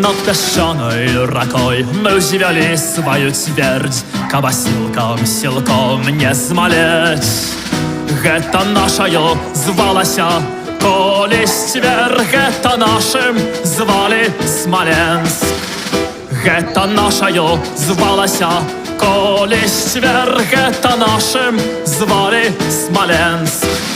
Над песчаной ракой мы узивали свою твердь, кабасилкам силком не смолеть. Гэта нашаю звалася колись твердь, гэта нашим звали Смоленск. Гэта нашаю звалася колись твердь, гэта нашим звали Смоленск.